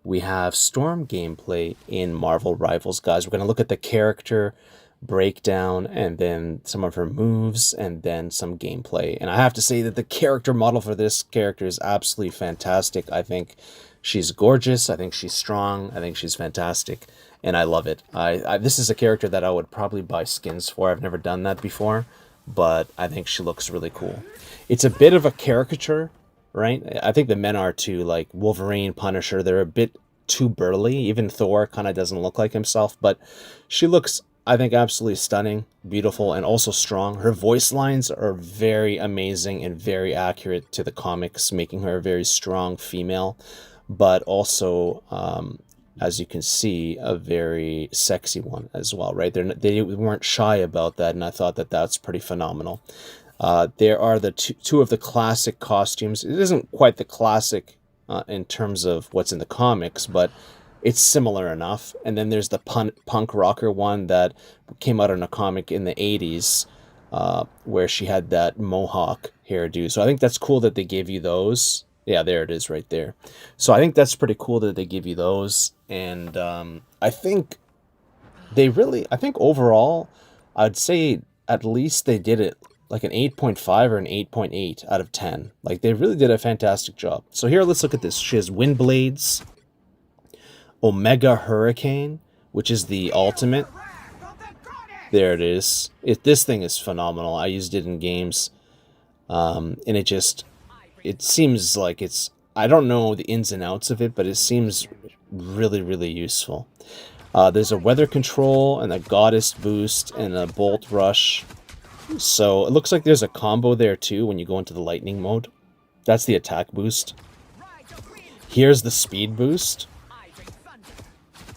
we have Storm gameplay in Marvel Rivals, guys. We're going to look at the character breakdown and then some of her moves and then some gameplay. And I have to say that the character model for this character is absolutely fantastic. I think she's gorgeous. I think she's strong. I think she's fantastic. And I love it. This is a character that I would probably buy skins for. I've never done that before, but I think she looks really cool. It's a bit of a caricature, right? I think the men are too, like Wolverine, Punisher. They're a bit too burly. Even Thor kind of doesn't look like himself, but she looks, I think, absolutely stunning, beautiful, and also strong. Her voice lines are very amazing and very accurate to the comics, making her a very strong female, but also, as you can see, a very sexy one as well, right? They weren't shy about that, and I thought that that's pretty phenomenal. There are the two of the classic costumes. It isn't quite the classic in terms of what's in the comics, but it's similar enough. And then there's the punk rocker one that came out in a comic in the 80s, where she had that mohawk hairdo. So I think that's cool that they gave you those. Yeah, there it is right there. So I think that's pretty cool that they give you those. And I think I think overall, I'd say at least they did it like an 8.5 or an 8.8 out of 10. Like, they really did a fantastic job. So here, let's look at this. She has Wind Blades, Omega Hurricane, which is the ultimate. There it is. This thing is phenomenal. I used it in games. And it seems like I don't know the ins and outs of it, but it seems really, really useful. There's a weather control and a goddess boost and a bolt rush. So it looks like there's a combo there too when you go into the lightning mode. That's the attack boost. Here's the speed boost.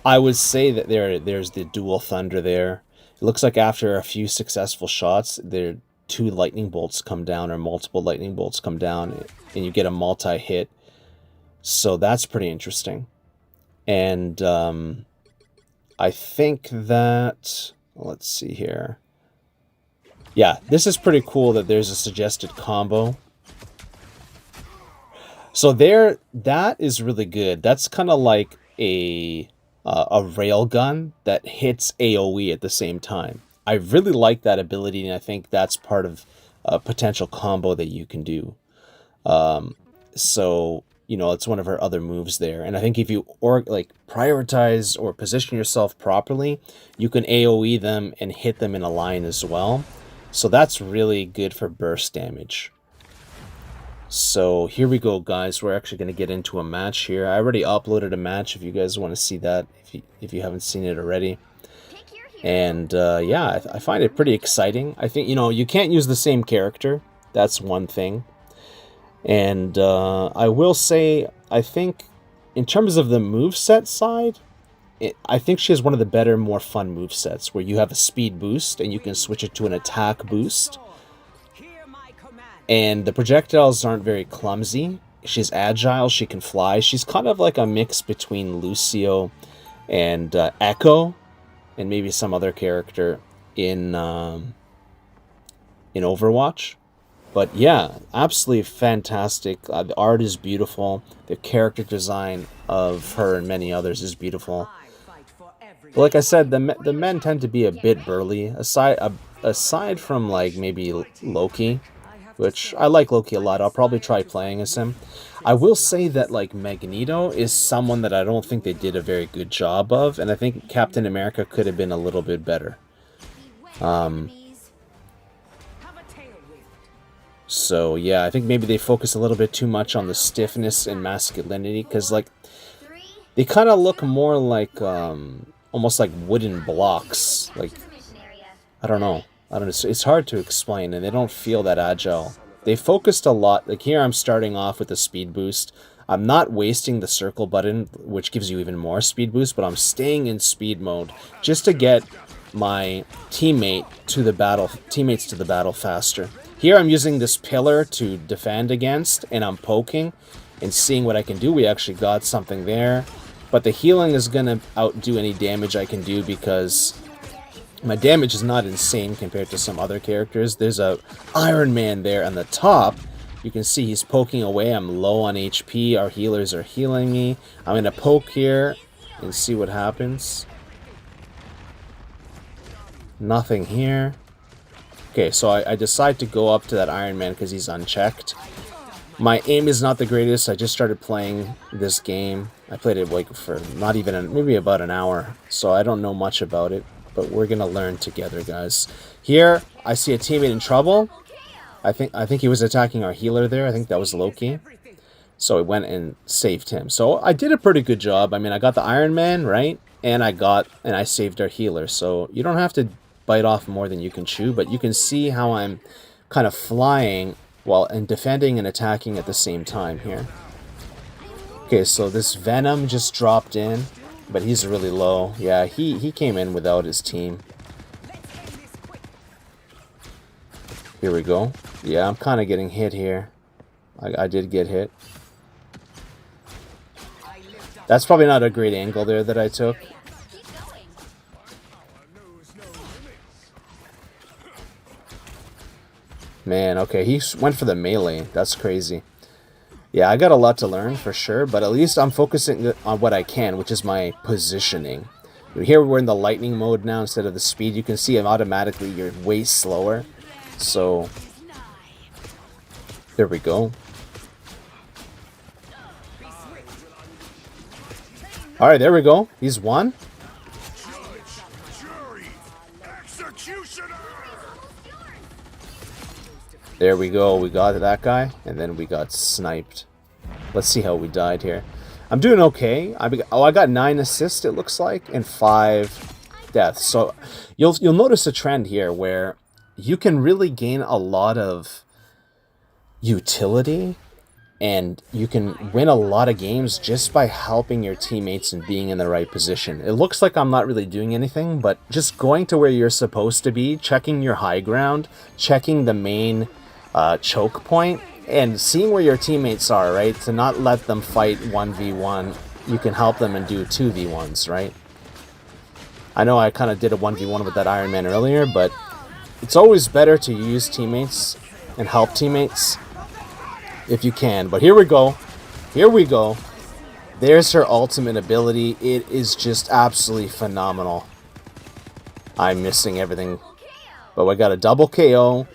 I would say that there's the dual thunder there. It looks like after a few successful shots, there 2 lightning bolts come down, or multiple lightning bolts come down, and you get a multi-hit. So that's pretty interesting. And I think that, let's see here. Yeah, this is pretty cool that there's a suggested combo. So that is really good. That's kind of like a railgun that hits AoE at the same time. I really like that ability, and I think that's part of a potential combo that you can do. So, it's one of her other moves there. And I think if you prioritize or position yourself properly, you can AoE them and hit them in a line as well. So that's really good for burst damage. So here we go, guys. We're actually going to get into a match here. I already uploaded a match if you guys want to see that, if you haven't seen it already. And yeah, I find it pretty exciting. I think, you can't use the same character. That's one thing. And I will say, I think in terms of the moveset side, I think she has one of the better, more fun movesets, where you have a speed boost and you can switch it to an attack boost. And the projectiles aren't very clumsy. She's agile, she can fly. She's kind of like a mix between Lucio and Echo, and maybe some other character in Overwatch. But yeah, absolutely fantastic. The art is beautiful. The character design of her and many others is beautiful. But like I said, the men tend to be a bit burly. Aside from like maybe Loki, which I like Loki a lot. I'll probably try playing as him. I will say that like Magneto is someone that I don't think they did a very good job of, and I think Captain America could have been a little bit better. So yeah, I think maybe they focus a little bit too much on the stiffness and masculinity, because like they kind of look more like almost like wooden blocks. Like, I don't know. It's hard to explain, and they don't feel that agile. They focused a lot. Like here, I'm starting off with a speed boost. I'm not wasting the circle button, which gives you even more speed boost, but I'm staying in speed mode just to get my teammates to the battle faster. Here, I'm using this pillar to defend against, and I'm poking and seeing what I can do. We actually got something there, but the healing is gonna outdo any damage I can do because my damage is not insane compared to some other characters. There's a Iron Man there on the top, You can see he's poking away. I'm low on HP. Our healers are healing me. I'm going to poke here and see what happens. Nothing here. Okay, so I decide to go up to that Iron Man because he's unchecked. My aim is not the greatest. I just started playing this game. I played it like for not even maybe about an hour, so I don't know much about it. But we're gonna learn together, guys. Here, I see a teammate in trouble. I think he was attacking our healer there. I think that was Loki. So I went and saved him. So I did a pretty good job. I mean, I got the Iron Man, right? And I saved our healer. So you don't have to bite off more than you can chew, but you can see how I'm kind of flying while defending and attacking at the same time here. Okay, so this Venom just dropped in, but he's really low. Yeah, he came in without his team. Here we go. Yeah, I'm kind of getting hit here. I did get hit. That's probably not a great angle there that I took. Man, okay, he went for the melee. That's crazy. Yeah, I got a lot to learn for sure, but at least I'm focusing on what I can, which is my positioning. Here we're in the lightning mode now instead of the speed. You can see automatically you're way slower. So, there we go. Alright, there we go. He's won. There we go. We got that guy, and then we got sniped. Let's see how we died here. I'm doing okay. I got 9 assists, it looks like, and 5 deaths. So you'll notice a trend here where you can really gain a lot of utility, and you can win a lot of games just by helping your teammates and being in the right position. It looks like I'm not really doing anything, but just going to where you're supposed to be, checking your high ground, checking the main choke point, and seeing where your teammates are, right? To not let them fight 1v1. You can help them and do 2v1s, right? I know I kind of did a 1v1 with that Iron Man earlier, but it's always better to use teammates and help teammates if you can. But here we go. Here we go. There's her ultimate ability. It is just absolutely phenomenal. I'm missing everything. But I got a double KO.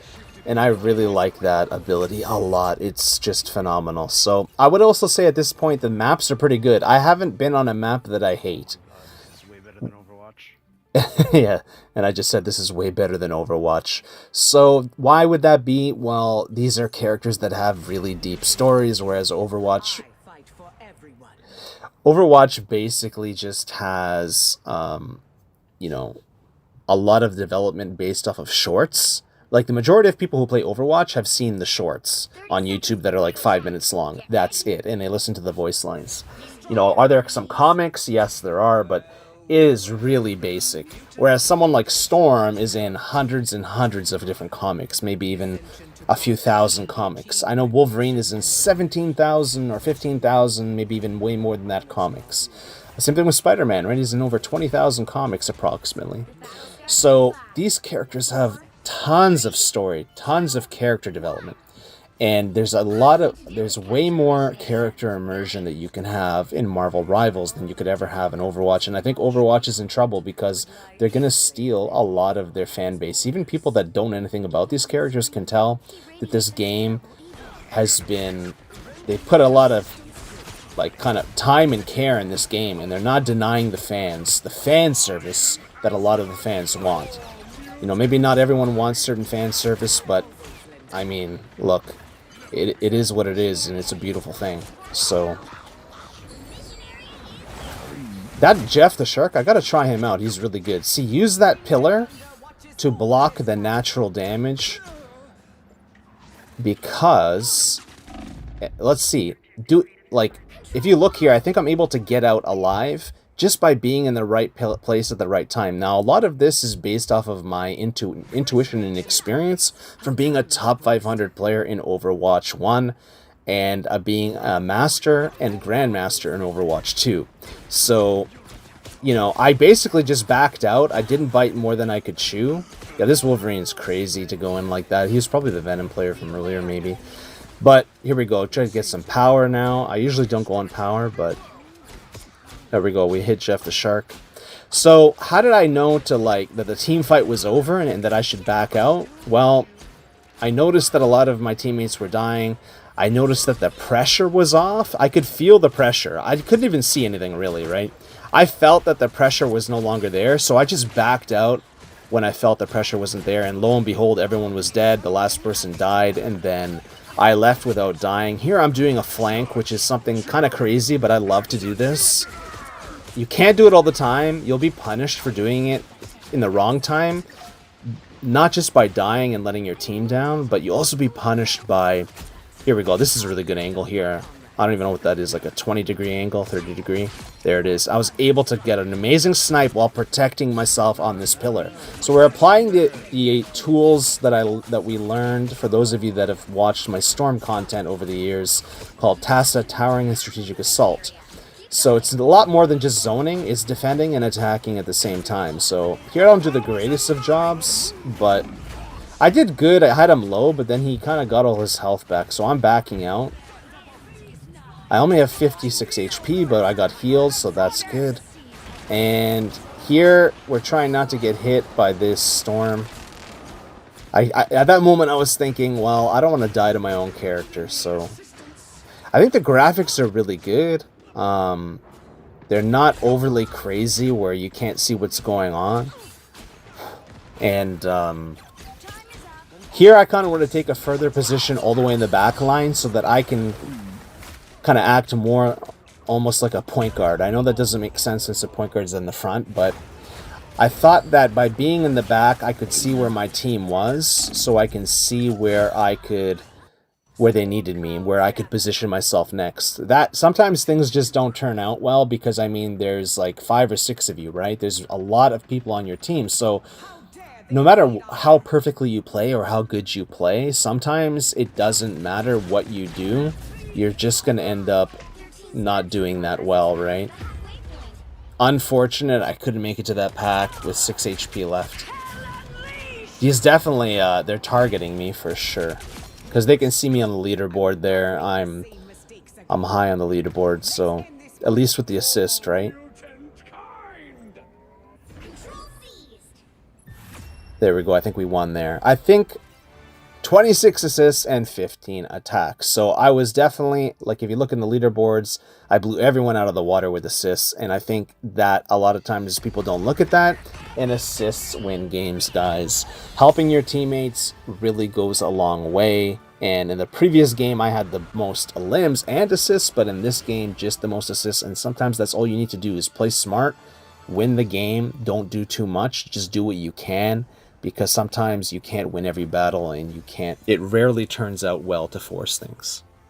And I really like that ability a lot. It's just phenomenal. So I would also say at this point the maps are pretty good. I haven't been on a map that I hate. This is way better than Overwatch. Yeah, and I just said this is way better than Overwatch. So why would that be? Well, these are characters that have really deep stories, whereas Overwatch basically just has, you know, a lot of development based off of shorts. Like, the majority of people who play Overwatch have seen the shorts on YouTube that are like 5 minutes long. That's it. And they listen to the voice lines. You know, are there some comics? Yes, there are, but it is really basic. Whereas someone like Storm is in hundreds and hundreds of different comics, maybe even a few thousand comics. I know Wolverine is in 17,000 or 15,000, maybe even way more than that comics. Same thing with Spider-Man, right? He's in over 20,000 comics approximately. So these characters have tons of story, tons of character development, and there's way more character immersion that you can have in Marvel Rivals than you could ever have in Overwatch. And I think Overwatch is in trouble because they're gonna steal a lot of their fan base. Even people that don't know anything about these characters can tell that this game they put a lot of like kind of time and care in this game, and they're not denying the fans the fan service that a lot of the fans want. You know, maybe not everyone wants certain fan service, but, I mean, look, it is what it is, and it's a beautiful thing. So, that Jeff the Shark, I gotta try him out. He's really good. See, use that pillar to block the natural damage, because, let's see, if you look here, I think I'm able to get out alive just by being in the right place at the right time. Now, a lot of this is based off of my intuition and experience from being a top 500 player in Overwatch 1 and being a master and grandmaster in Overwatch 2. So, you know, I basically just backed out. I didn't bite more than I could chew. Yeah, this Wolverine's crazy to go in like that. He was probably the Venom player from earlier, maybe. But here we go. Try to get some power now. I usually don't go on power, but there we go. We hit Jeff the Shark. So how did I know to that the team fight was over and that I should back out? Well, I noticed that a lot of my teammates were dying. I noticed that the pressure was off. I could feel the pressure. I couldn't even see anything really, right? I felt that the pressure was no longer there, so I just backed out when I felt the pressure wasn't there, and lo and behold, everyone was dead. The last person died, and then I left without dying. Here I'm doing a flank, which is something kind of crazy, but I love to do this. You can't do it all the time. You'll be punished for doing it in the wrong time. Not just by dying and letting your team down, but you'll also be punished by... Here we go. This is a really good angle here. I don't even know what that is, like a 20-degree angle, 30-degree. There it is. I was able to get an amazing snipe while protecting myself on this pillar. So we're applying the tools that we learned, for those of you that have watched my Storm content over the years, called TASA, Towering and Strategic Assault. So it's a lot more than just zoning, it's defending and attacking at the same time. So here I don't do the greatest of jobs, but I did good. I had him low, but then he kind of got all his health back, so I'm backing out. I only have 56 HP, but I got healed, so that's good. And here, we're trying not to get hit by this storm. At that moment, I was thinking, well, I don't want to die to my own character, so... I think the graphics are really good. They're not overly crazy where you can't see what's going on. And here I kind of want to take a further position all the way in the back line so that I can kind of act more almost like a point guard. I know that doesn't make sense since the point guard's in the front, but I thought that by being in the back I could see where my team was, so I can see where they needed me, where I could position myself next. That sometimes things just don't turn out well because, I mean, there's like 5 or 6 of you, right? There's a lot of people on your team, so no matter how perfectly you play or how good you play, sometimes it doesn't matter what you do. You're just going to end up not doing that well, right? Unfortunate, I couldn't make it to that pack with 6 HP left. He's definitely, they're targeting me for sure. Because they can see me on the leaderboard there. I'm high on the leaderboard, so at least with the assist, right? There we go. I think we won there. I think 26 assists and 15 attacks. So I was definitely, like, if you look in the leaderboards, I blew everyone out of the water with assists. And I think that a lot of times people don't look at that. And assists win games, guys. Helping your teammates really goes a long way. And in the previous game, I had the most limbs and assists. But in this game, just the most assists. And sometimes that's all you need to do is play smart. Win the game. Don't do too much. Just do what you can. Because sometimes you can't win every battle and it rarely turns out well to force things.